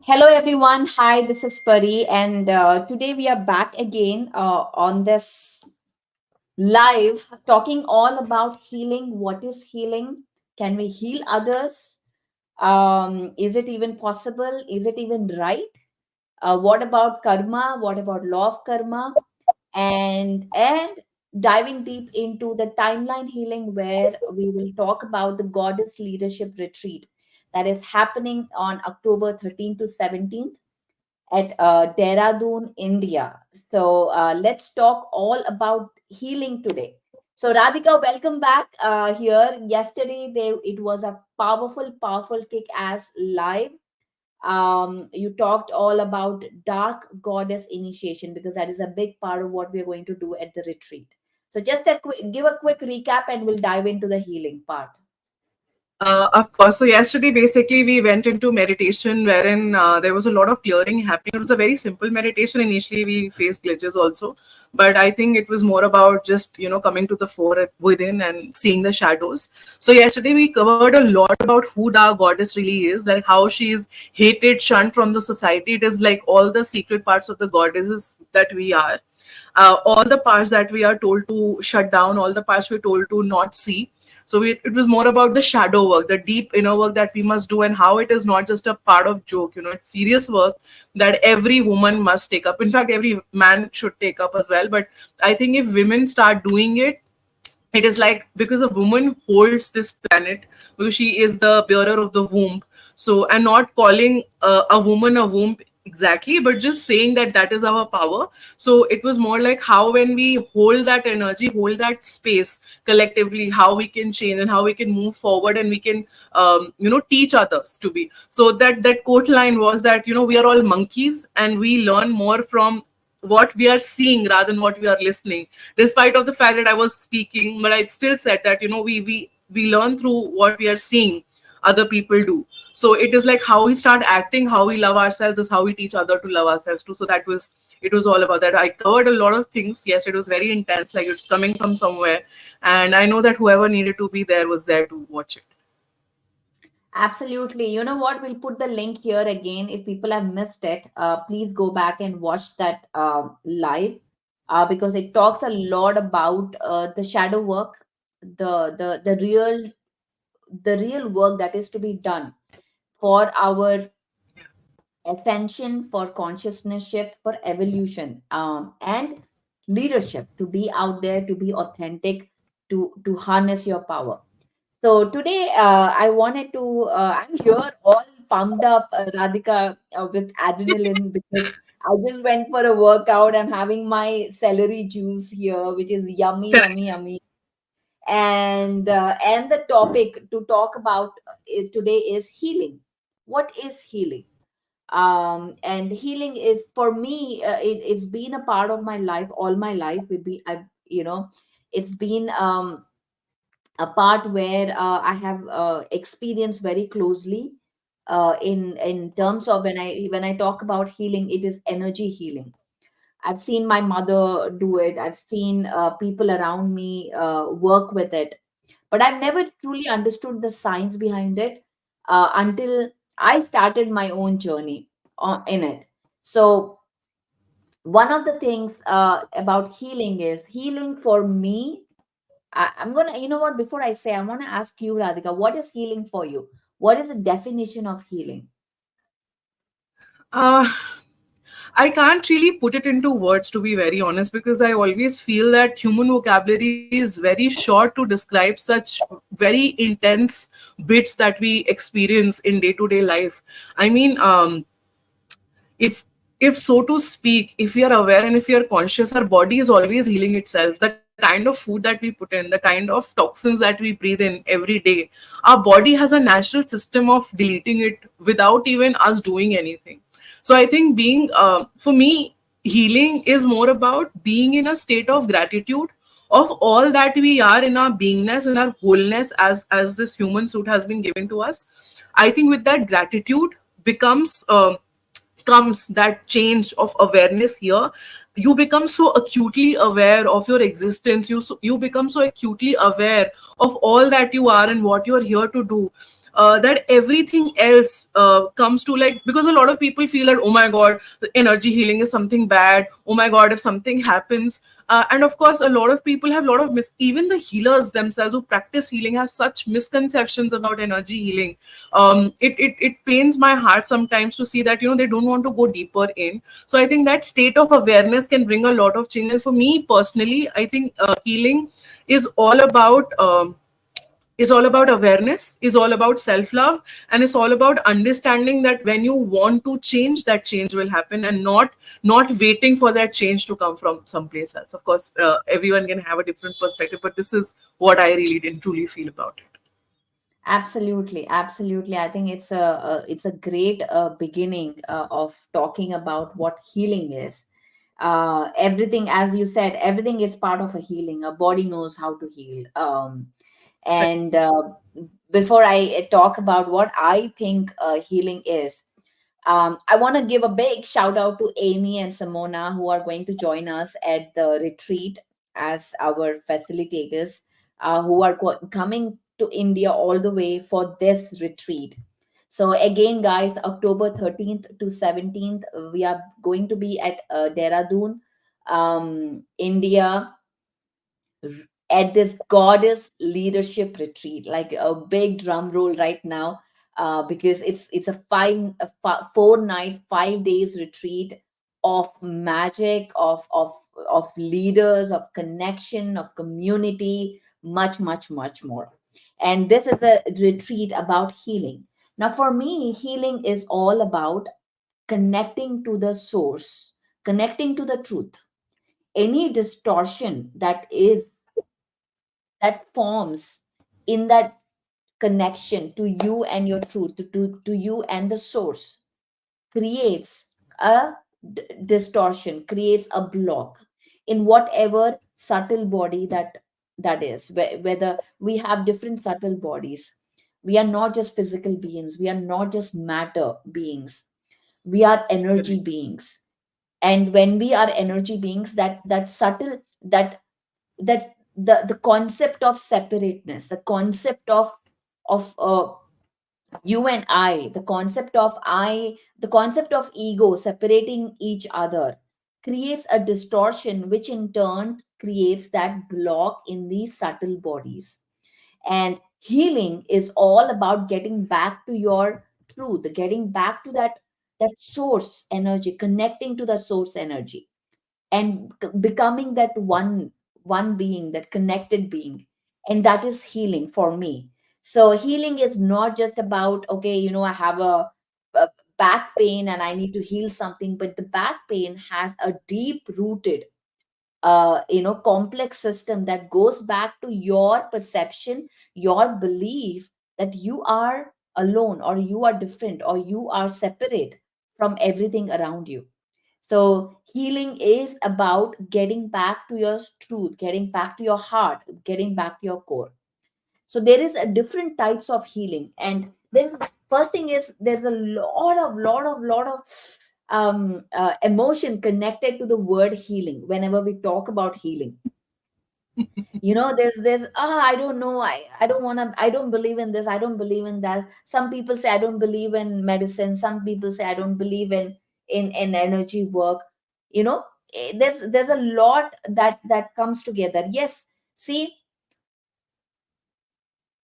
Hello, everyone. Hi, this is Pari, and today we are back again on this live talking all about healing. What is healing? Can we heal others? Is it even possible? Is it even right? What about karma? What about law of karma? And diving deep into the timeline healing, where we will talk about the goddess leadership retreat that is happening on October 13th to 17th at Dehradun, India. So let's talk all about healing today. So Radhika, welcome back here. Yesterday, it was a powerful kick-ass live. You talked all about dark goddess initiation because that is a big part of what we're going to do at the retreat. So just give a quick recap, and we'll dive into the healing part. Of course. So yesterday, basically, we went into meditation wherein there was a lot of clearing happening. It was a very simple meditation. Initially, we faced glitches also, but I think it was more about just coming to the fore within and seeing the shadows. So yesterday, we covered a lot about who our goddess really is, like how she is hated, shunned from the society. It is like all the secret parts of the goddesses that we are. All the parts that we are told to shut down, all the parts we're told to not see. So it was more about the shadow work, the deep inner work that we must do, and how it is not just a part of joke. It's serious work that every woman must take up. In fact, every man should take up as well. But I think if women start doing it, it is like, because a woman holds this planet, because she is the bearer of the womb. So, and not calling a woman a womb exactly, but just saying that that is our power. So it was more like how, when we hold that energy, hold that space collectively, how we can change and how we can move forward, and we can teach others to be. So that quote line was that we are all monkeys and we learn more from what we are seeing rather than what we are listening. Despite of the fact that I was speaking, but I still said that we learn through what we are seeing other people do. So it is like how we start acting, how we love ourselves is how we teach other to love ourselves too. So it was all about that. I covered a lot of things. Yes, it was very intense, like it's coming from somewhere, and I know that whoever needed to be there was there to watch it. Absolutely. You know what? We'll put the link here again. If people have missed it, please go back and watch that live because it talks a lot about the shadow work, the real work that is to be done for our ascension, for consciousness shift, for evolution, and leadership, to be out there, to be authentic, to harness your power. So today, I wanted to. I'm here all pumped up, Radhika, with adrenaline because I just went for a workout. I'm having my celery juice here, which is yummy, yummy, yummy. And the topic to talk about today is healing. What is healing? And healing is, for me, it's been a part of my life all my life. It's been a part where I have experienced very closely in terms of when I talk about healing, it is energy healing. I've seen my mother do it. I've seen people around me work with it, but I've never truly understood the science behind it until I started my own journey in it. So one of the things about healing is healing for me. I'm gonna, you know what? Before I say, I want to ask you, Radhika, what is healing for you? What is the definition of healing? uh, I can't really put it into words, to be very honest, because I always feel that human vocabulary is very short to describe such very intense bits that we experience in day-to-day life. I mean, if if so to speak, if we are aware and if we are conscious, our body is always healing itself. The kind of food that we put in, the kind of toxins that we breathe in every day, our body has a natural system of deleting it without even us doing anything. So I think being for me, healing is more about being in a state of gratitude of all that we are in our beingness, in our wholeness, as this human suit has been given to us. I think with that gratitude becomes comes that change of awareness here. You become so acutely aware of your existence. You become so acutely aware of all that you are and what you are here to do. that everything else comes to, like, because a lot of people feel that, oh my god, the energy healing is something bad. Oh my god, if something happens, and of course, a lot of people have a lot of even the healers themselves who practice healing have such misconceptions about energy healing. It pains my heart sometimes to see that, they don't want to go deeper in. So I think that state of awareness can bring a lot of change. And for me personally, I think healing is all about. Is all about awareness, is all about self love, and it's all about understanding that when you want to change, that change will happen, and not waiting for that change to come from someplace else. Of course, everyone can have a different perspective, but this is what I really didn't truly feel about it. Absolutely, absolutely. I think it's a great beginning of talking about what healing is. Everything, as you said, everything is part of a healing. A body knows how to heal. And before I talk about what I think healing is, I want to give a big shout out to Amy and Simona, who are going to join us at the retreat as our facilitators, who are coming to India all the way for this retreat. So, again, guys, October 13th to 17th, we are going to be at Dehradun, India, at this goddess leadership retreat, like a big drum roll right now, because it's a 4 night 5 days retreat of magic, of leaders, of connection, of community, much much much more. And this is a retreat about healing. Now for me, healing is all about connecting to the source, connecting to the truth. Any distortion that forms in that connection to you and your truth, to you and the source, creates a distortion, creates a block in whatever subtle body that is. Whether we have different subtle bodies, we are not just physical beings, we are not just matter beings, we are energy Correct. beings. And when we are energy beings, that subtle, that the concept of separateness, the concept of you and I, the concept of ego separating each other, creates a distortion, which in turn creates that block in these subtle bodies. And healing is all about getting back to your truth, getting back to that source energy, connecting to the source energy, and becoming that one being, that connected being. And that is healing for me. So healing is not just about, okay, I have a back pain and I need to heal something, but the back pain has a deep rooted complex system that goes back to your perception, your belief that you are alone, or you are different, or you are separate from everything around you. So healing is about getting back to your truth, getting back to your heart, getting back to your core. So there is a different types of healing. And then first thing is, there's a lot of emotion connected to the word healing. Whenever we talk about healing, there's I don't know, I don't want to, I don't believe in this, I don't believe in that. Some people say I don't believe in medicine, some people say I don't believe in energy work. There's a lot that comes together. Yes, see,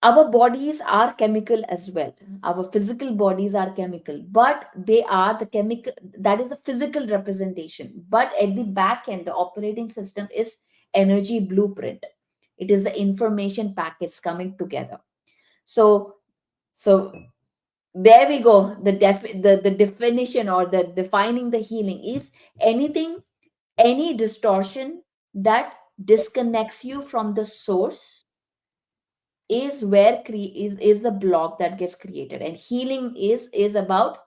our bodies are chemical as well. Our physical bodies are chemical, but they are the chemical, that is the physical representation. But at the back end, the operating system is energy blueprint. It is the information packets coming together. So so there we go. The definition, or the defining the healing, is anything, any distortion that disconnects you from the source, is where is the block that gets created. And healing is about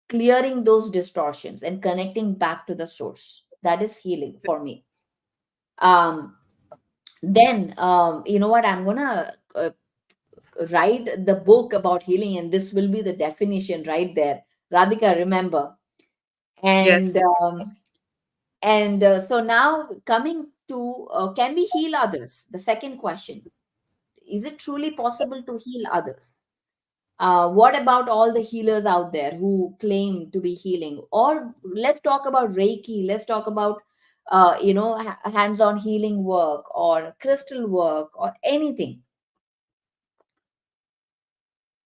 clearing those distortions and connecting back to the source. That is healing for me. um then you know what, I'm gonna write the book about healing, and this will be the definition right there, Radhika, remember. and Yes. um, so now coming to, can we heal others? The second question: is it truly possible to heal others? What about all the healers out there who claim to be healing? Or let's talk about Reiki. Let's talk about, hands-on healing work or crystal work or anything.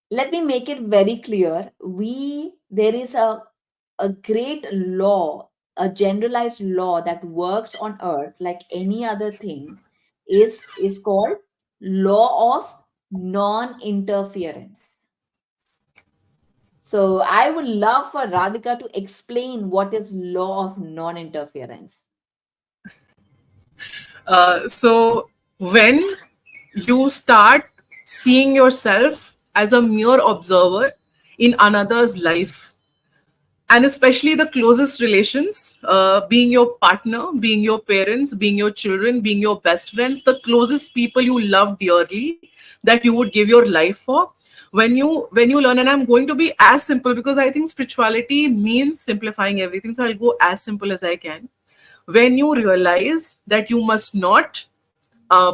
Let me make it very clear. There is a great law, a generalized law that works on earth like any other thing, is called law of non-interference. So I would love for Radhika to explain what is law of non-interference. So when you start seeing yourself as a mere observer in another's life, and especially the closest relations, being your partner, being your parents, being your children, being your best friends, the closest people you love dearly, that you would give your life for, when you learn, and I'm going to be as simple because I think spirituality means simplifying everything, so I'll go as simple as I can. When you realize that you must not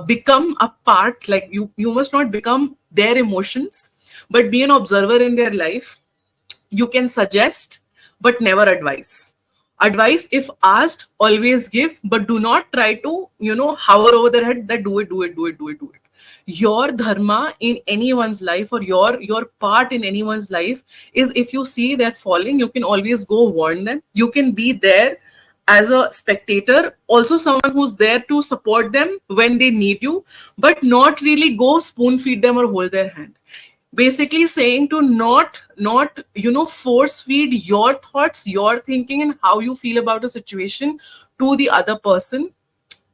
become a part, like you must not become their emotions, but be an observer in their life. You can suggest but never advise. Advice, if asked, always give, but do not try to hover over their head that do it, do it, do it, do it, do it. Your dharma in anyone's life, or your part in anyone's life, is if you see they're falling, you can always go warn them. You can be there as a spectator, also someone who's there to support them when they need you, but not really go spoon feed them or hold their hand. Basically saying to not force feed your thoughts, your thinking, and how you feel about a situation to the other person.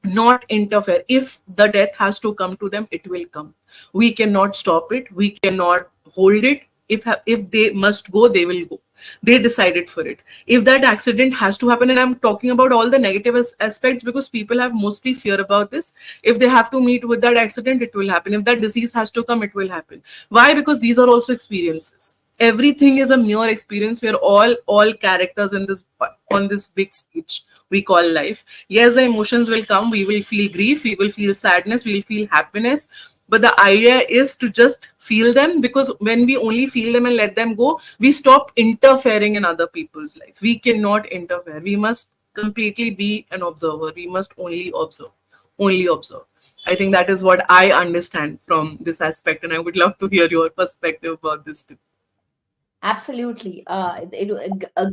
Not interfere. If the death has to come to them, it will come. We cannot stop it, we cannot hold it. If they must go, they will go. They decided for it. If that accident has to happen, and I'm talking about all the negative aspects because people have mostly fear about this. If they have to meet with that accident, it will happen. If that disease has to come, it will happen. Why? Because these are also experiences. Everything is a mere experience. We're all characters in this, on this big stage we call life. Yes, the emotions will come. We will feel grief, we will feel sadness, we will feel happiness. But the idea is to just feel them, because when we only feel them and let them go, we stop interfering in other people's life. We cannot interfere. We must completely be an observer. We must only observe. Only observe. I think that is what I understand from this aspect, and I would love to hear your perspective about this too. Absolutely. A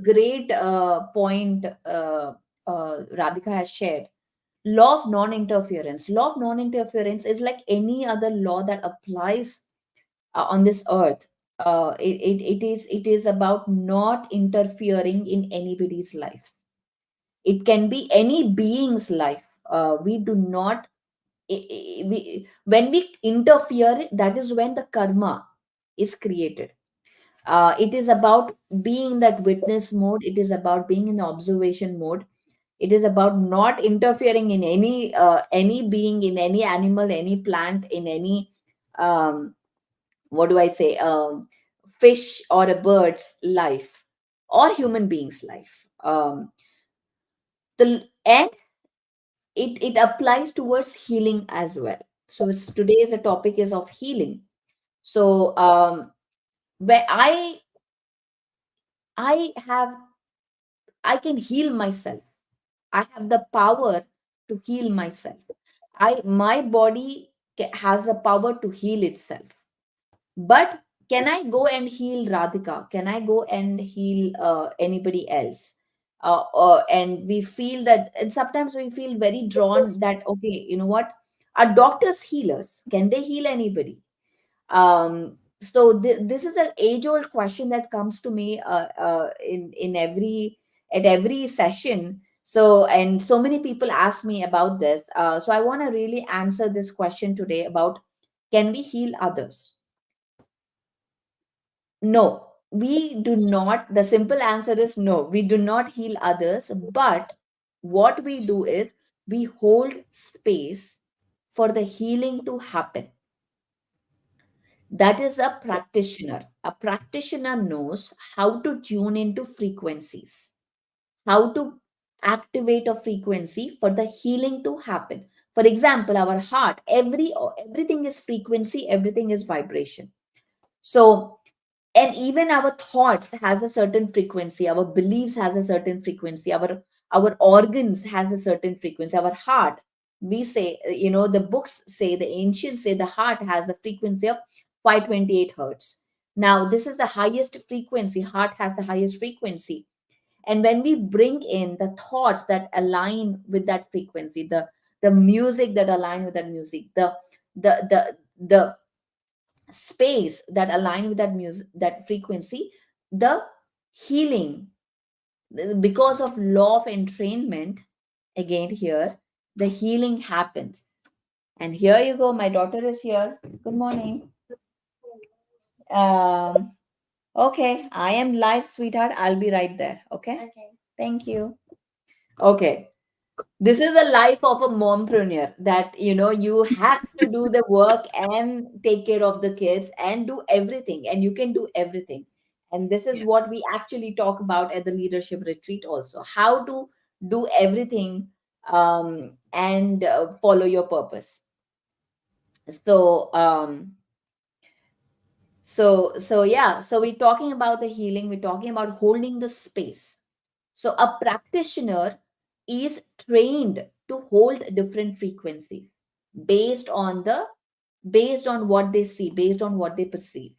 great point Radhika has shared. Law of non-interference. Law of non-interference is like any other law that applies on this earth. It is about not interfering in anybody's life. It can be any being's life. We do not when we interfere, that is when the karma is created. It is about being in that witness mode. It is about being in the observation mode. It is about not interfering in any being, in any animal, any plant, in any um, what do I say, fish or a bird's life or human being's life. And it applies towards healing as well. So today the topic is of healing. So where I have I can heal myself. I have the power to heal myself. My body has a power to heal itself. But can I go and heal Radhika? Can I go and heal anybody else? And we feel that, and sometimes we feel very drawn that, okay, you know what? Are doctors healers? Can they heal anybody? So this is an age old question that comes to me in every at every session. So, and so many people ask me about this. So I want to really answer this question today about, can we heal others? No, we do not. The simple answer is no, we do not heal others. But what we do is we hold space for the healing to happen. That is a practitioner. A practitioner knows how to tune into frequencies, how to activate a frequency for the healing to happen. For example, our heart, everything is frequency, everything is vibration. So And even our thoughts has a certain frequency, our beliefs has a certain frequency, our organs has a certain frequency, our heart, we say, the books say, the ancients say, the heart has the frequency of 528 hertz. Now this is the highest frequency, heart has the highest frequency. And when we bring in the thoughts that align with that frequency, the music that align with that music, the space that align with that music, that frequency, the healing, because of law of entrainment, again here, the healing happens. And here you go, my daughter is here. Good morning. um okay, I am live, sweetheart, I'll be right there. Okay, okay, thank you. Okay, this is a life of a mompreneur, that you have to do the work and take care of the kids and do everything, and you can do everything. And this is what Yes. we actually talk about at the leadership retreat also, how to do everything, and follow your purpose. So yeah, so we're talking about the healing, we're talking about holding the space. So a practitioner is trained to hold different frequencies based on the based on what they see, based on what they perceive.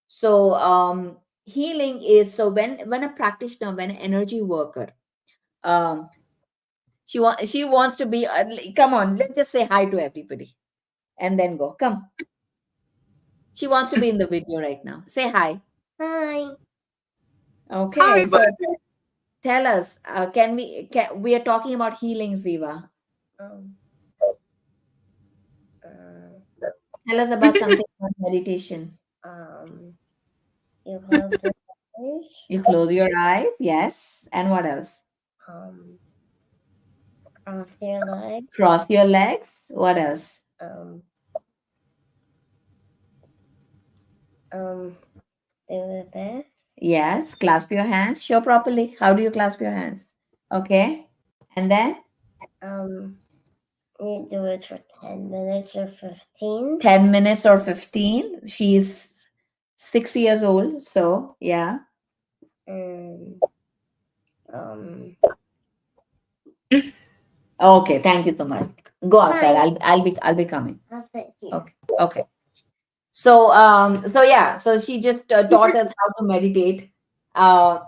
So healing is, so when a practitioner, when an energy worker, um she wants to be, come on, let's just say hi to everybody and then go. Come, she wants to be in the video right now. Say hi. Hi. Okay, Hi, so buddy. tell us, we are talking about healing, Ziva. Um, uh, Tell us about something about meditation. Um, you close your eyes. You close your eyes, yes. And what else? Um, cross your legs. Cross your legs. What else? Um, do this. Yes. Clasp your hands. Show properly. How do you clasp your hands? Okay. And then? Um, you do it for 10 minutes or 15. 10 minutes or 15. She's 6 years old. So, yeah. And, um, okay. Thank you so much. Go outside. Hi. I'll be coming. I'll sit here. Okay. Okay. So yeah, so she just taught us how to meditate. Uh,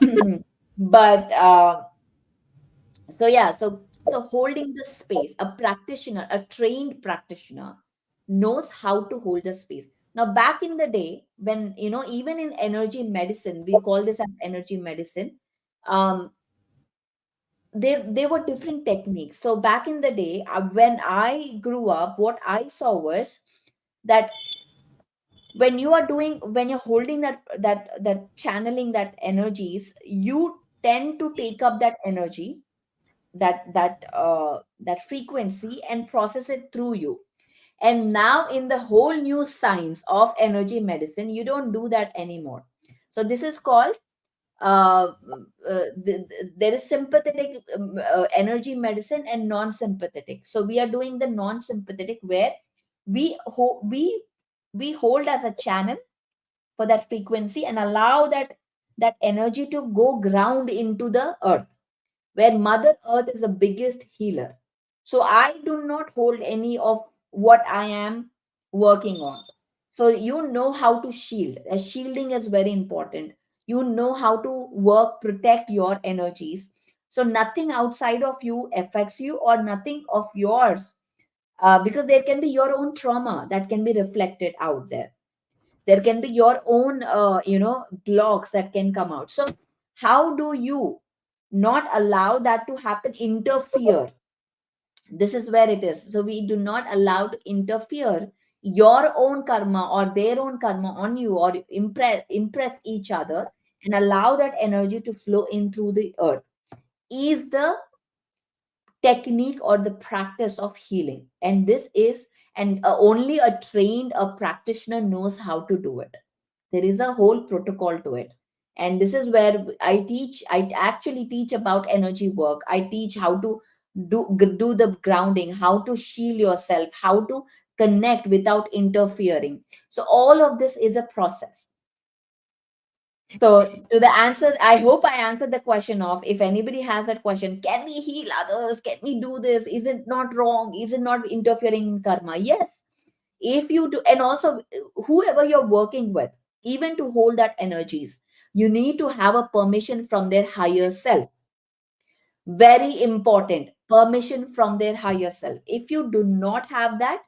but so yeah, so holding the space, a practitioner, a trained practitioner knows how to hold the space. Now, back in the day, when even in energy medicine, we call this as energy medicine. Um, there were different techniques. So back in the day, when I grew up, what I saw was that when you're holding that channeling that energies, you tend to take up that energy, that frequency, and process it through you. And now in the whole new science of energy medicine, you don't do that anymore. So this is called there is sympathetic energy medicine and non-sympathetic. So we are doing the non-sympathetic, where we hold as a channel for that frequency and allow that energy to go ground into the earth, where mother earth is the biggest healer. So I do not hold any of what I am working on. So you know how to shield. Shielding is very important. You know how to work, protect your energies, so nothing outside of you affects you, or nothing of yours, because there can be your own trauma that can be reflected out there. There can be your own blocks that can come out. So how do you not allow that to happen, interfere? This is where it is. So we do not allow to interfere your own karma or their own karma on you, or impress each other, and allow that energy to flow in through the earth, is the technique or the practice of healing. And this is, and only a trained, a practitioner knows how to do it. There is a whole protocol to it. And this is where I actually teach about energy work. I teach how to do the grounding, how to shield yourself, how to connect without interfering. So all of this is a process. So, to the answer, I hope I answered the question of, if anybody has that question, can we heal others? Can we do this? Is it not wrong? Is it not interfering in karma? Yes. If you do, and also whoever you're working with, even to hold that energies, you need to have a permission from their higher self. Very important, permission from their higher self. If you do not have that,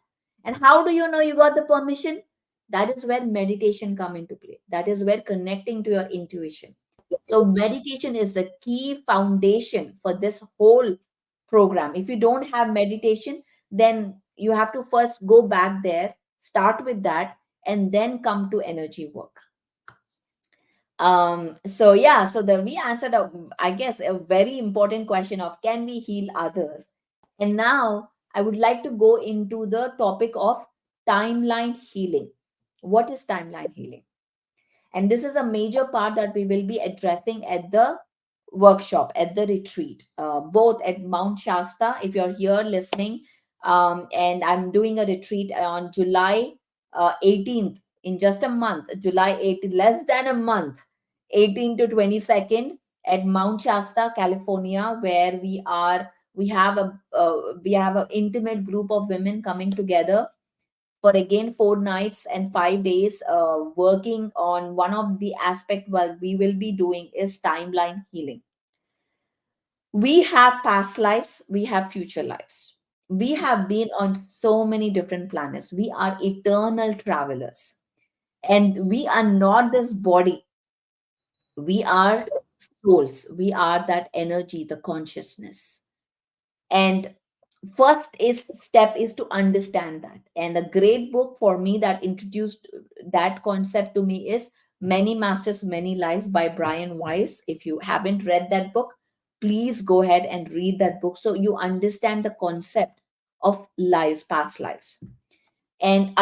and how do you know you got the permission? That is where meditation come into play. That is where connecting to your intuition. So meditation is the key foundation for this whole program. If you don't have meditation, then you have to first go back there, start with that, and then come to energy work. So yeah, so the we answered a, I guess, a very important question of, can we heal others? And now I would like to go into the topic of timeline healing. What is timeline healing? And this is a major part that we will be addressing at the workshop, at the retreat, both at Mount Shasta, if you're here listening. And I'm doing a retreat on July 18th, in just a month, July 18th, less than a month, 18 to 22nd, at Mount Shasta, California, where we have an intimate group of women coming together for again 4 nights and 5 days, working on one of the aspect what we will be doing is timeline healing. We have past lives, we have future lives. We have been on so many different planets. We are eternal travelers, and we are not this body. We are souls. We are that energy, the consciousness. And first is step is to understand that. And a great book for me that introduced that concept to me is Many Masters Many Lives by Brian Weiss. If you haven't read that book, please go ahead and read that book so you understand the concept of lives, past lives. And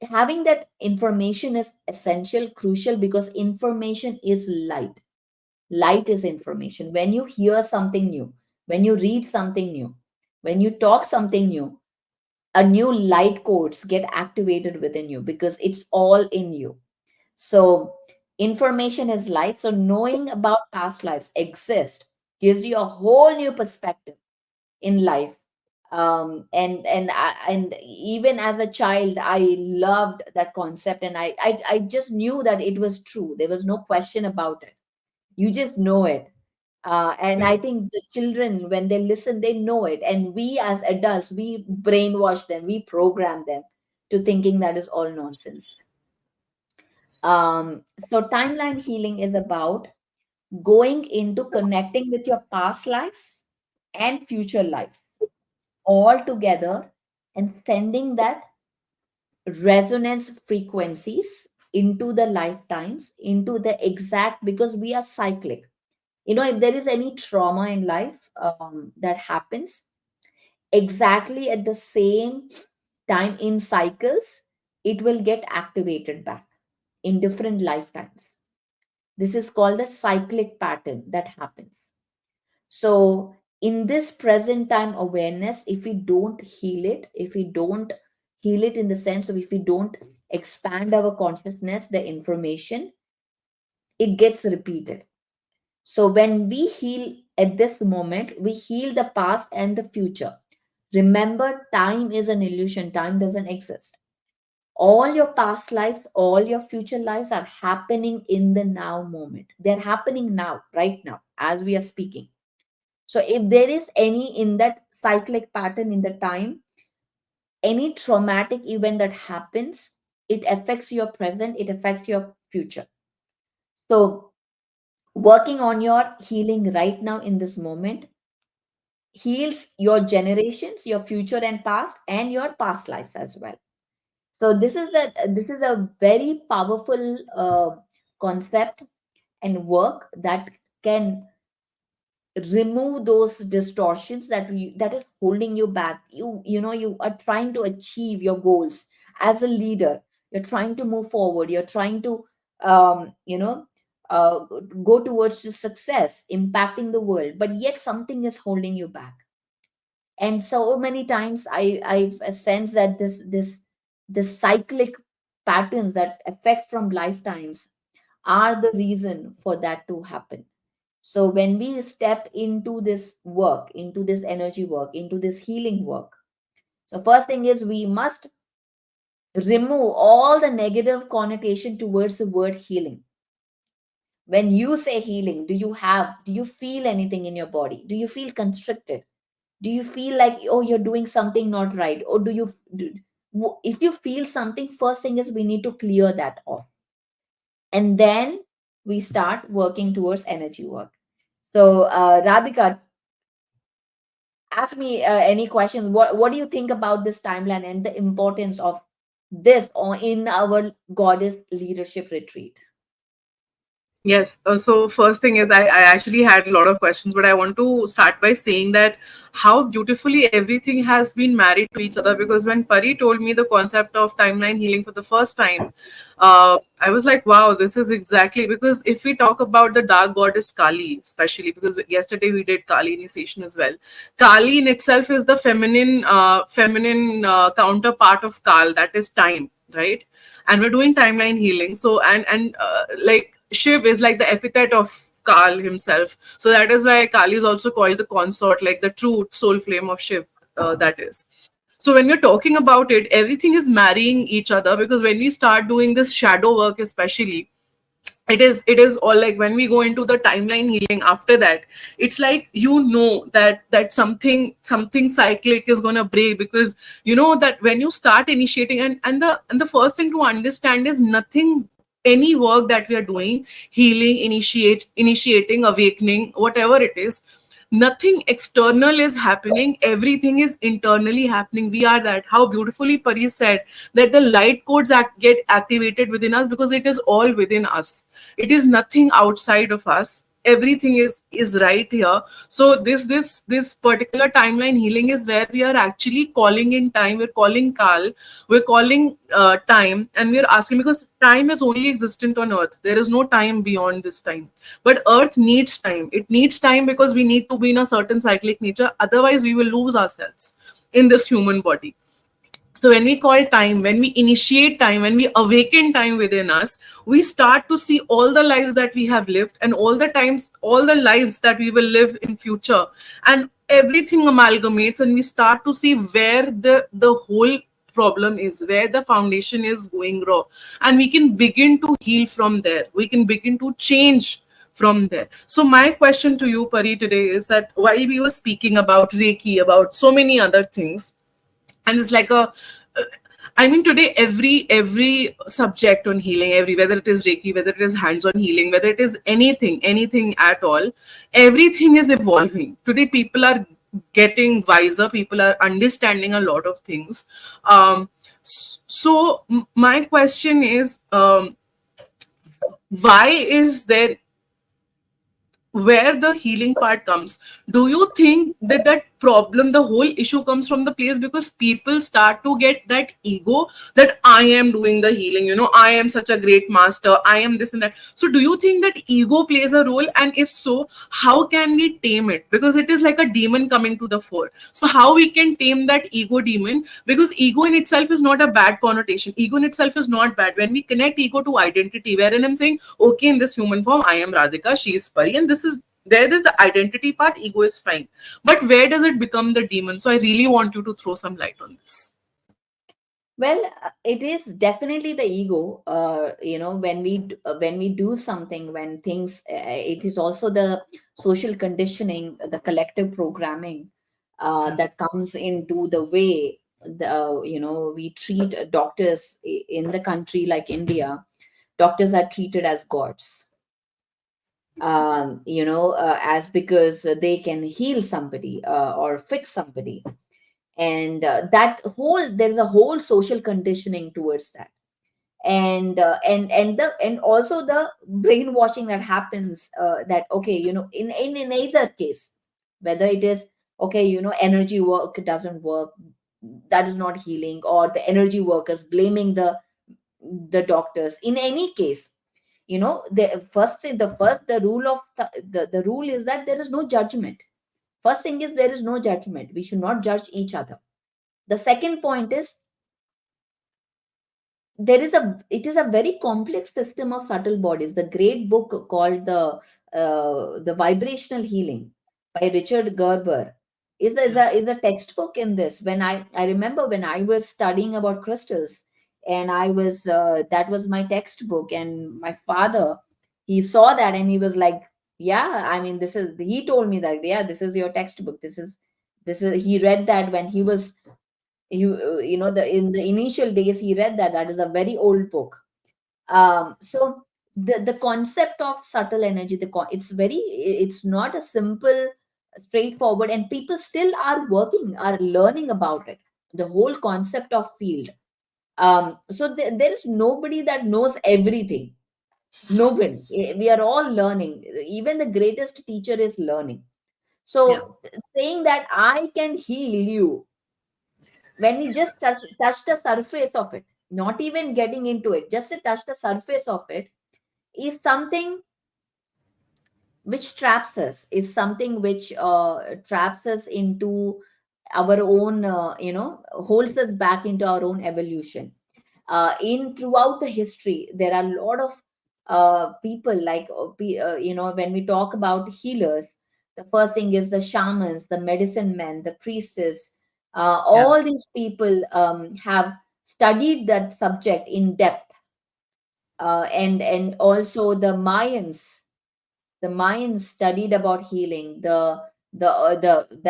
having that information is essential, crucial, because information is light. Light is information. When you hear something new, when you read something new, when you talk something new, a new light codes get activated within you because it's all in you. So information is light. So knowing about past lives exist gives you a whole new perspective in life. And even as a child, I loved that concept, and I just knew that it was true. There was no question about it. You just know it. And I think the children, when they listen, they know it. And we as adults, we brainwash them, we program them to thinking that is all nonsense. So timeline healing is about going into connecting with your past lives and future lives all together, and sending that resonance frequencies into the lifetimes, into the exact, because we are cyclic. If there is any trauma in life that happens exactly at the same time in cycles, it will get activated back in different lifetimes. This is called the cyclic pattern that happens. So in this present time awareness, if we don't heal it, if we don't heal it in the sense of, if we don't expand our consciousness, the information, it gets repeated. So when we heal at this moment, we heal the past and the future. Remember, time is an illusion, time doesn't exist. All your past lives, all your future lives are happening in the now moment. They're happening now, right now, as we are speaking. So if there is any in that cyclic pattern in the time, any traumatic event that happens, it affects your present, it affects your future. So working on your healing right now in this moment heals your generations, your future and past, and your past lives as well. So this is a very powerful concept and work that can remove those distortions that is holding you back. You are trying to achieve your goals as a leader. You're trying to move forward. You're trying to um, you know uh, go towards the success, impacting the world, but yet something is holding you back. And so many times I've sensed that this cyclic patterns that affect from lifetimes are the reason for that to happen. So when we step into this work, into this energy work, into this healing work, so first thing is we must remove all the negative connotation towards the word healing. When you say healing, do you feel anything in your body? Do you feel constricted? Do you feel like, oh, you're doing something not right? Or if you feel something, first thing is we need to clear that off, and then we start working towards energy work. So Radhika, ask me any questions. What do you think about this timeline and the importance of this in our goddess leadership retreat? Yes. So first thing is, I actually had a lot of questions, but I want to start by saying that how beautifully everything has been married to each other. Because when Pari told me the concept of timeline healing for the first time, I was like, wow, this is exactly, because if we talk about the dark goddess Kali, especially because yesterday we did Kali initiation as well. Kali in itself is the feminine counterpart of Kal, that is time, right? And we're doing timeline healing. So like Shiv is like the epithet of Kal himself. So that is why Kali is also called the consort, like the true soul flame of Shiv. That is. So when we're talking about it, everything is marrying each other, because when we start doing this shadow work, especially, it is all like when we go into the timeline healing after that, it's like, that something cyclic is going to break, because you know that when you start initiating, and the first thing to understand is nothing, any work that we are doing, healing, initiating, awakening, whatever it is, nothing external is happening, everything is internally happening. We are that, how beautifully Pari said that the light codes get activated within us, because it is all within us, it is nothing outside of us, everything is right here. So this particular timeline healing is where we are actually calling in time, we're calling Kal, we're calling time, and we're asking, because time is only existent on earth, there is no time beyond this time. But earth needs time, it needs time, because we need to be in a certain cyclic nature, otherwise we will lose ourselves in this human body. So when we call time, when we initiate time, when we awaken time within us, we start to see all the lives that we have lived, and all the lives that we will live in future, and everything amalgamates, and we start to see where the whole problem is, where the foundation is going wrong, and we can begin to heal from there, we can begin to change from there. So my question to you, Pari, today is that while we were speaking about Reiki, about so many other things, and it's like a I mean, today every subject on healing, every, whether it is Reiki, whether it is hands-on healing, whether it is anything at all, everything is evolving. Today, people are getting wiser. People are understanding a lot of things. My question is, why is there, where the healing part comes, do you think that that problem, the whole issue comes from the place because people start to get that ego, that I am doing the healing, I am such a great master, I am this and that. So do you think that ego plays a role, and if so, how can we tame it? Because it is like a demon coming to the fore. So how we can tame that ego demon? Because ego in itself is not a bad connotation, ego in itself is not bad. When we connect ego to identity, wherein I'm saying, okay, in this human form I am Radhika, she is Pari, and this is, there is the identity part, ego is fine. But where does it become the demon? So I really want you to throw some light on this. Well, it is definitely the ego. When we do something, when things, it is also the social conditioning, the collective programming Yeah. that comes into the way we treat doctors in the country like India. Doctors are treated as gods, as because they can heal somebody or fix somebody, and there's a whole social conditioning towards that, and also the brainwashing that happens, that okay, in either case, whether it is okay, energy work doesn't work, that is not healing, or the energy workers blaming the doctors, in any case, the rule of the rule is that there is no judgment. First thing is, there is no judgment, we should not judge each other. The second point is, there is a it is a very complex system of subtle bodies. The great book called the Vibrational Healing by Richard Gerber is a textbook in this. When I remember when I was studying about crystals, and I was that was my textbook, and my father, he saw that and he was like, yeah, I mean, this is, he told me that, yeah, this is your textbook, this is he read that when he was, the in the initial days he read that. That is a very old book. So the concept of subtle energy, it's not a simple, straightforward, and people still are learning about it, the whole concept of field. So there is nobody that knows everything. Nobody. We are all learning. Even the greatest teacher is learning. Yeah, So saying that I can heal you, when we just touch the surface of it, not even getting into it, just to touch the surface of it, is something which traps us, is something which traps us into our own, holds us back into our own evolution. In throughout the history, there are a lot of people, like when we talk about healers, the first thing is the shamans, the medicine men, the priestess. yeah, All these people have studied that subject in depth. And also the Mayans studied about healing. The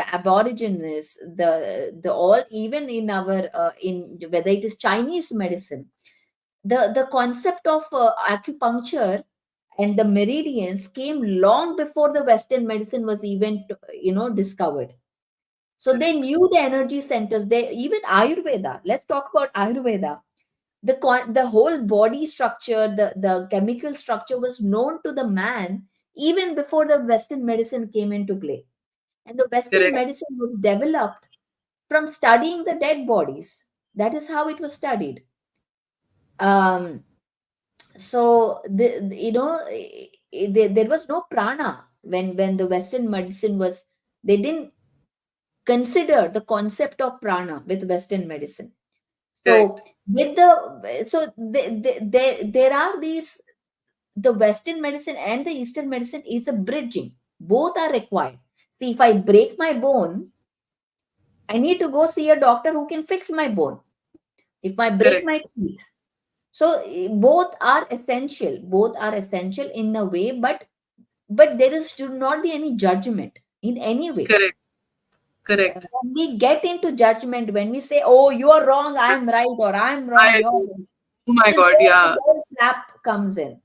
aborigines, the all, even in our in whether it is Chinese medicine, the concept of acupuncture and the meridians came long before the Western medicine was even discovered. So they correct, knew the energy centers. They even Ayurveda. Let's talk about Ayurveda. The whole body structure, the chemical structure was known to the man even before the Western medicine came into play. And the Western correct, medicine was developed from studying the dead bodies. That is how it was studied. Um, so there was no prana when the Western medicine was. They didn't consider the concept of prana with Western medicine. So correct, there are these, the Western medicine and the Eastern medicine is a bridging. Both are required. See, if I break my bone, I need to go see a doctor who can fix my bone. If I break correct, my teeth, so both are essential. Both are essential in a way, but there is should not be any judgment in any way. correct, correct. When we get into judgment, when we say, "Oh, you are wrong, I am right," or "I'm wrong, I, you're wrong," oh my this God, whole, yeah. this whole trap comes in.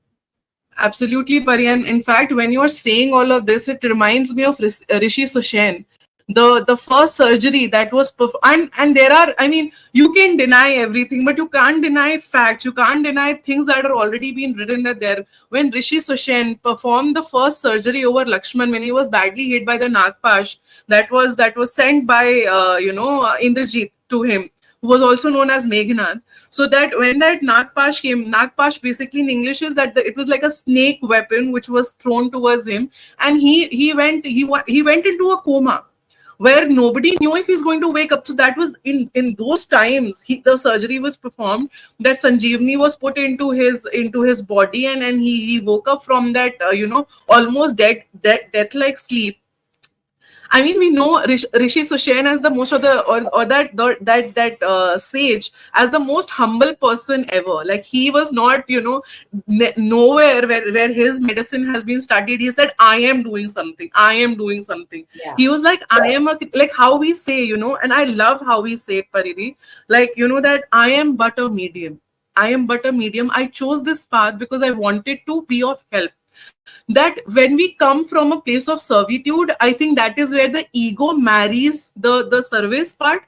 Absolutely, Pari. And in fact, when you are saying all of this, it reminds me of Rishi Sushen. The first surgery that was and there are, I mean, you can deny everything, but you can't deny facts. You can't deny things that are already been written that there. When Rishi Sushen performed the first surgery over Lakshman when he was badly hit by the Nagpash, that was sent by Indrajit to him, who was also known as Meghnad. So that when that Nagpash came, Nagpash basically in English is that it was like a snake weapon which was thrown towards him, and he went into a coma where nobody knew if he's going to wake up. So that was in those times. The surgery was performed, that Sanjeevani was put into his body, and he woke up from that almost death like sleep. I mean, we know Rishi Sushen as the most of the or that sage as the most humble person ever. Like he was not, nowhere where his medicine has been studied. He said, "I am doing something. I am doing something." Yeah. He was like, "I am a like how we say, and I love how we say it, Paridhi. Like that I am but a medium. I am but a medium. I chose this path because I wanted to be of help. That when we come from a place of servitude, I think that is where the ego marries the service part,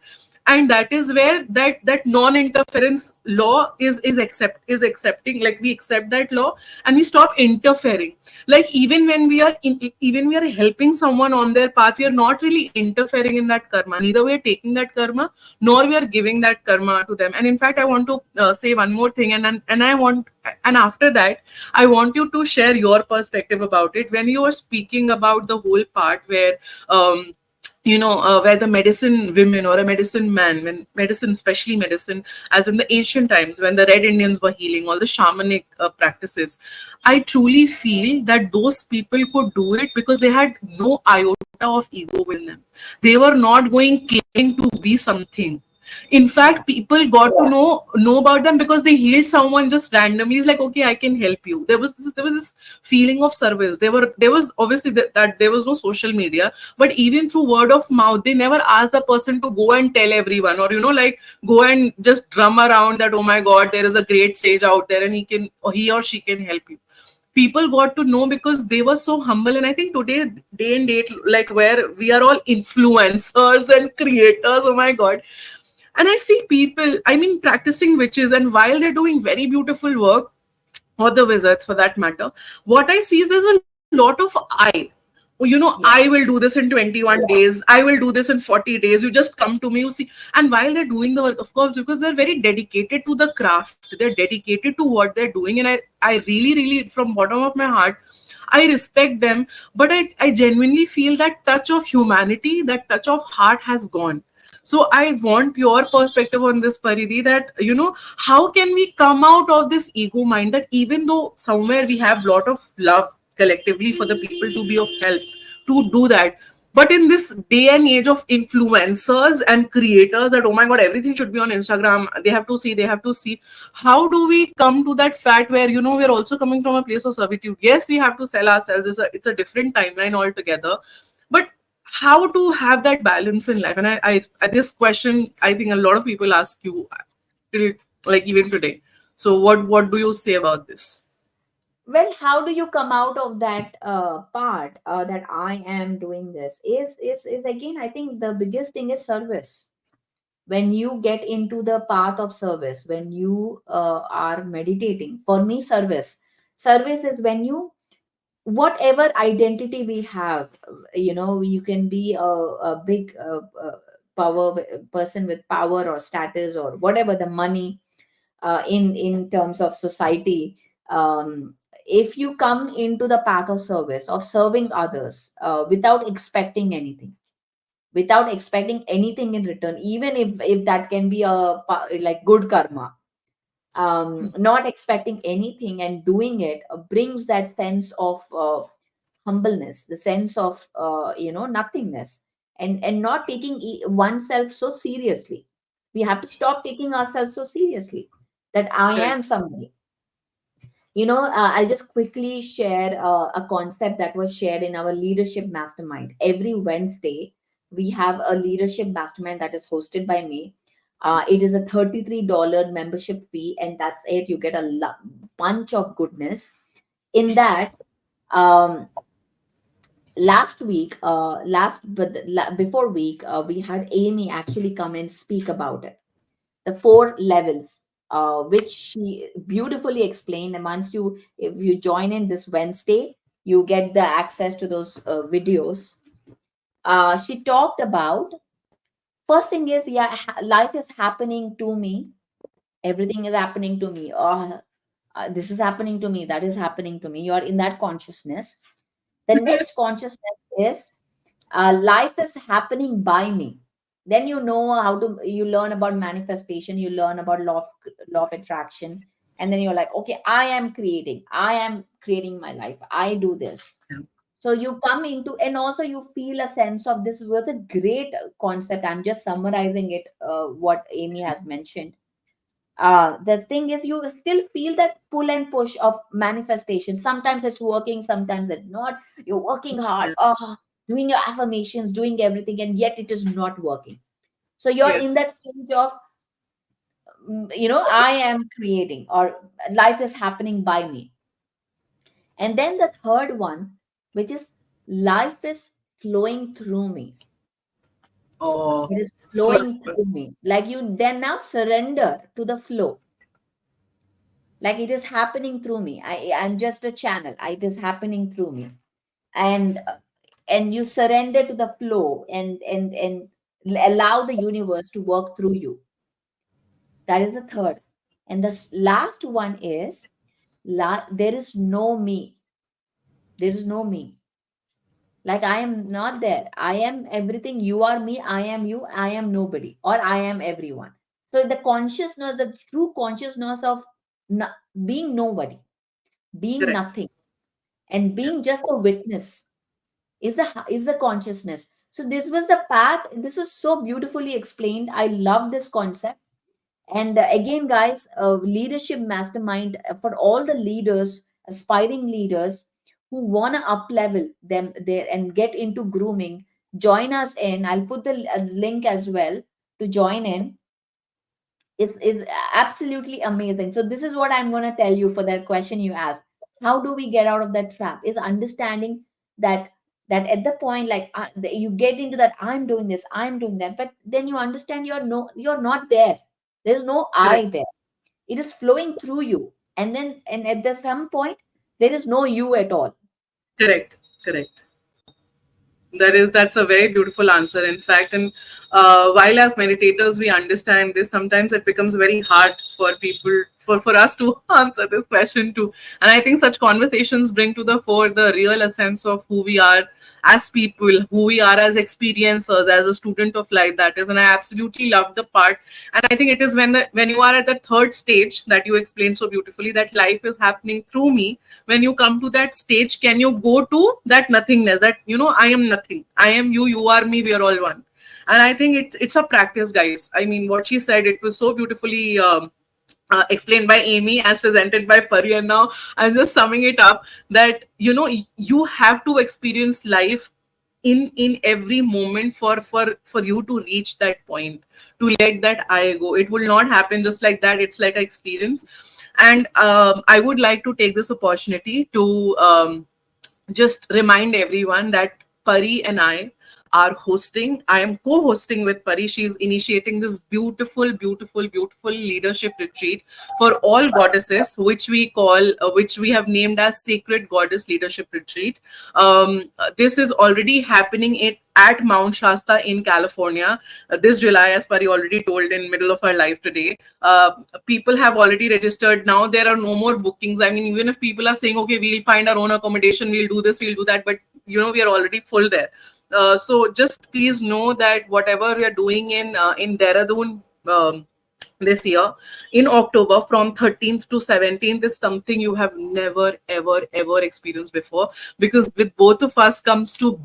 and that is where that non-interference law is accepting. Like we accept that law and we stop interfering. Like even we are helping someone on their path, we are not really interfering in that karma. Neither we are taking that karma nor we are giving that karma to them. And in fact, I want to say one more thing, and after that I want you to share your perspective about it. When you are speaking about the whole part where where the medicine women or a medicine man, when medicine, especially medicine, as in the ancient times when the red Indians were healing, all the shamanic practices, I truly feel that those people could do it because they had no iota of ego in them. They were not going claiming to be something. In Yeah. fact, people got to know about them because they healed someone just randomly. It's like, okay, I can help you. There was this feeling of service. There was obviously that there was no social media, but even through word of mouth, they never asked the person to go and tell everyone, or like go and just drum around that, oh my god, there is a great sage out there and he or she can help you. People got to know because they were so humble. And I think today, day and date, like where we are all influencers and creators, oh my god. And I see people, I mean, practicing witches, and while they're doing very beautiful work, or the wizards for that matter, what I see is there's a lot of I will Yeah. do this in 21 days, I will do this in 40 days, you just come to me, you see. And while they're doing the work, of course, because they're very dedicated to the craft, they're dedicated to what they're doing, and I really, really, from bottom of my heart, I respect them. But I genuinely feel that touch of humanity, that touch of heart has gone. So I want your perspective on this, Paridhi, that how can we come out of this ego mind, that even though somewhere we have lot of love collectively for the people to be of help, to do that, but in this day and age of influencers and creators, that oh my god, everything should be on Instagram, they have to see, how do we come to that fact where we're also coming from a place of servitude? Yes, we have to sell ourselves, it's a different timeline altogether, but how to have that balance in life? And I this question, I think a lot of people ask you till, like, even today. So what do you say about this? Well, how do you come out of that part, that I am doing this? Is again, I think the biggest thing is service. When you get into the path of service, when you are meditating, for me, service is when you, whatever identity we have, you can be a big power person with power or status or whatever, the money, in terms of society. If you come into the path of service, of serving others, without expecting anything, without expecting anything in return, even if that can be like good karma, not expecting anything and doing it, brings that sense of humbleness, the sense of nothingness, and not taking oneself so seriously. We have to stop taking ourselves so seriously, that I Correct. am somebody. I'll just quickly share a concept that was shared in our leadership mastermind. Every Wednesday, we have a leadership mastermind that is hosted by me. It is a $33 membership fee, and that's it. You get a bunch of goodness in that. Um, Last week, before week, we had Amy actually come and speak about it, the four levels, which she beautifully explained. And once if you join in this Wednesday, you get the access to those videos. She talked about, first thing is, yeah, life is happening to me. Everything is happening to me. This is happening to me. That is happening to me. You are in that consciousness. The next consciousness is, life is happening by me. Then you learn about manifestation, you learn about law of attraction, and then you're like, okay, I am creating my life, I do this. So you come into, and also you feel a sense of, this was a great concept. I'm just summarizing it, what Amy has mentioned. The thing is, you still feel that pull and push of manifestation. Sometimes it's working, sometimes it's not. You're working hard, doing your affirmations, doing everything, and yet it is not working. So you're in Yes. that stage of, I am creating, or life is happening by me. And then the third one, which is, life is flowing through me. Oh, It is so flowing through me. Like, you then now surrender to the flow. Like, it is happening through me. I'm just a channel. It is happening through me. And you surrender to the flow, and allow the universe to work through you. That is the third. And the last one is, there is no me. There is no me. Like I am not there. I am everything. You are me. I am you. I am nobody, or I am everyone. So the consciousness, the true consciousness of no, being nobody, being Correct. nothing, and Yeah. being just a witness is the consciousness. So this was the path. This was so beautifully explained. I love this concept. And again, guys, leadership mastermind for all the leaders, aspiring leaders who want to up level them there and get into grooming, join us in. I'll put the link as well to join in. Is absolutely amazing. So this is what I'm going to tell you for that question you asked. How do we get out of that trap? Is understanding that at the point, like you get into that, I'm doing this, I'm doing that, but then you understand you're not there. There's no Correct. I there. It is flowing through you, and then and at the some point there is no you at all. Correct. Correct. That's a very beautiful answer, in fact. And while as meditators we understand this, sometimes it becomes very hard for people, for us to answer this question too. And I think such conversations bring to the fore the real essence of who we are as people, who we are as experiencers, as a student of life, that is. And I absolutely love the part. And I think it is when you are at the third stage that you explained so beautifully, that life is happening through me. When you come to that stage, can you go to that nothingness, that I am nothing, I am you, you are me, we are all one. And I think it's a practice, guys. I mean, what she said, it was so beautifully explained by Amy, as presented by Pari, and now I'm just summing it up, that you have to experience life in every moment for you to reach that point, to let that I go. It will not happen just like that. It's like an experience. And I would like to take this opportunity to just remind everyone that Pari and I are hosting. I am co-hosting with Pari. She's initiating this beautiful, beautiful, beautiful leadership retreat for all goddesses, which we have named as Sacred Goddess Leadership Retreat. This is already happening at Mount Shasta in California this July, as Pari already told in middle of her life today. People have already registered. Now there are no more bookings. I mean, even if people are saying, okay, we'll find our own accommodation, we'll do this, we'll do that, but we are already full there. So just please know that whatever we are doing in Dehradun this year in October from 13th to 17th is something you have never ever ever experienced before, because with both of us comes two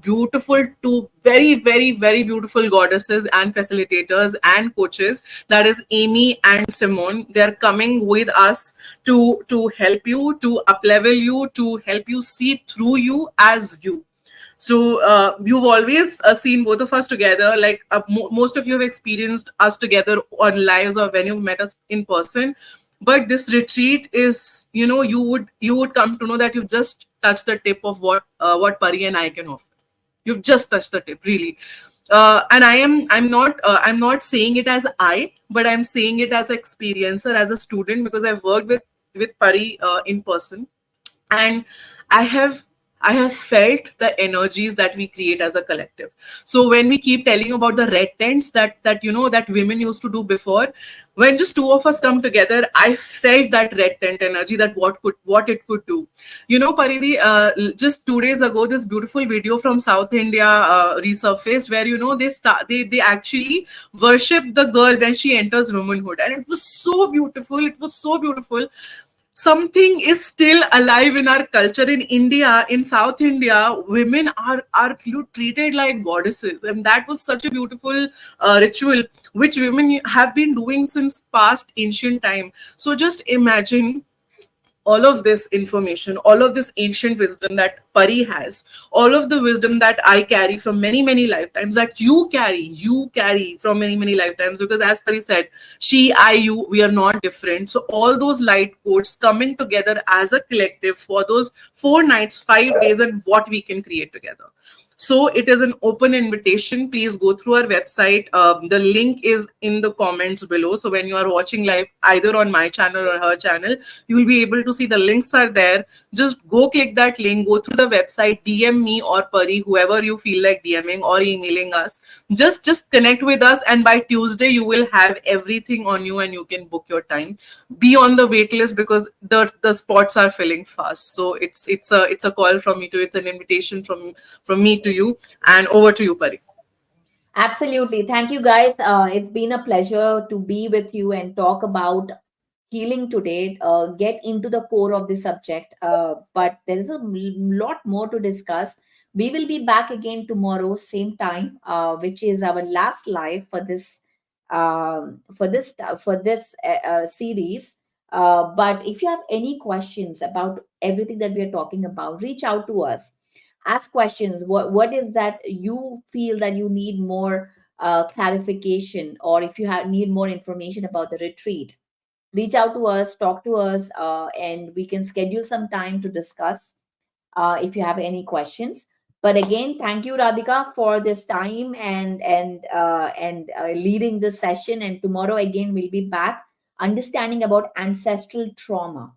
very very very beautiful goddesses and facilitators and coaches, that is Amy and Simone. They are coming with us to help you, to uplevel you, to help you see through you as you. So you've always seen both of us together. Like most of you have experienced us together on lives or when you've met us in person. But this retreat is, you would come to know that you've just touched the tip of what Pari and I can offer. You've just touched the tip, really. And I'm not saying it as I, but I'm saying it as an experiencer, as a student, because I've worked with Pari in person, and i have I have felt the energies that we create as a collective. So when we keep telling about the red tents that women used to do before, when just two of us come together, I felt that red tent energy, that what it could do. Paridi, just 2 days ago, this beautiful video from South India resurfaced, where they actually worship the girl when she enters womanhood, and it was so beautiful. It was so beautiful. Something is still alive in our culture. In India, in South India, women are treated like goddesses, and that was such a beautiful ritual which women have been doing since past ancient time. So just imagine all of this information, all of this ancient wisdom that Pari has, all of the wisdom that I carry from many, many lifetimes, that you carry from many, many lifetimes. Because as Pari said, she, I, you, we are not different. So all those light codes coming together as a collective for those 4 nights, 5 days, and what we can create together. So it is an open invitation. Please go through our website. The link is in the comments below. So when you are watching live, either on my channel or her channel, you will be able to see the links are there. Just go click that link, go through the website, DM me or Pari, whoever you feel like DMing or emailing us. Just connect with us, and by Tuesday you will have everything on you and you can book your time. Be on the wait list, because the spots are filling fast. So it's a call from me to it's an invitation from me to to you. And over to you, Pari. Absolutely. Thank you, guys. It's been a pleasure to be with you and talk about healing today, get into the core of the subject. But there is a lot more to discuss. We will be back again tomorrow, same time, which is our last live for this series. But if you have any questions about everything that we are talking about, reach out to us. Ask questions. What is that you feel that you need more clarification, or if you need more information about the retreat, reach out to us, talk to us, and we can schedule some time to discuss if you have any questions. But again, thank you, Radhika, for this time and leading this session. And tomorrow again, we'll be back understanding about ancestral trauma,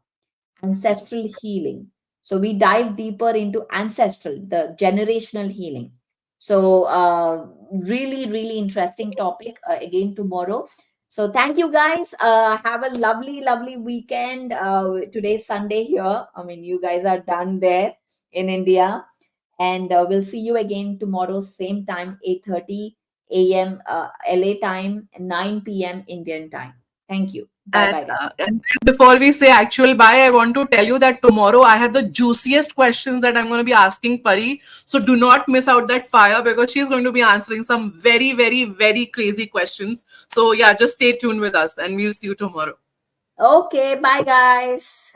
Yes. ancestral healing. So we dive deeper into ancestral, the generational healing. So really, really interesting topic again tomorrow. So thank you guys. Have a lovely, lovely weekend. Today's Sunday here. I mean, you guys are done there in India, and we'll see you again tomorrow, same time, 8:30 a.m. LA time, 9 p.m. Indian time. Thank you. Bye And, bye, guys. and before we say actual bye, I want to tell you that tomorrow I have the juiciest questions that I'm going to be asking Pari. So do not miss out that fire because she's going to be answering some very, very, very crazy questions. So yeah, just stay tuned with us and we'll see you tomorrow. Okay, bye guys.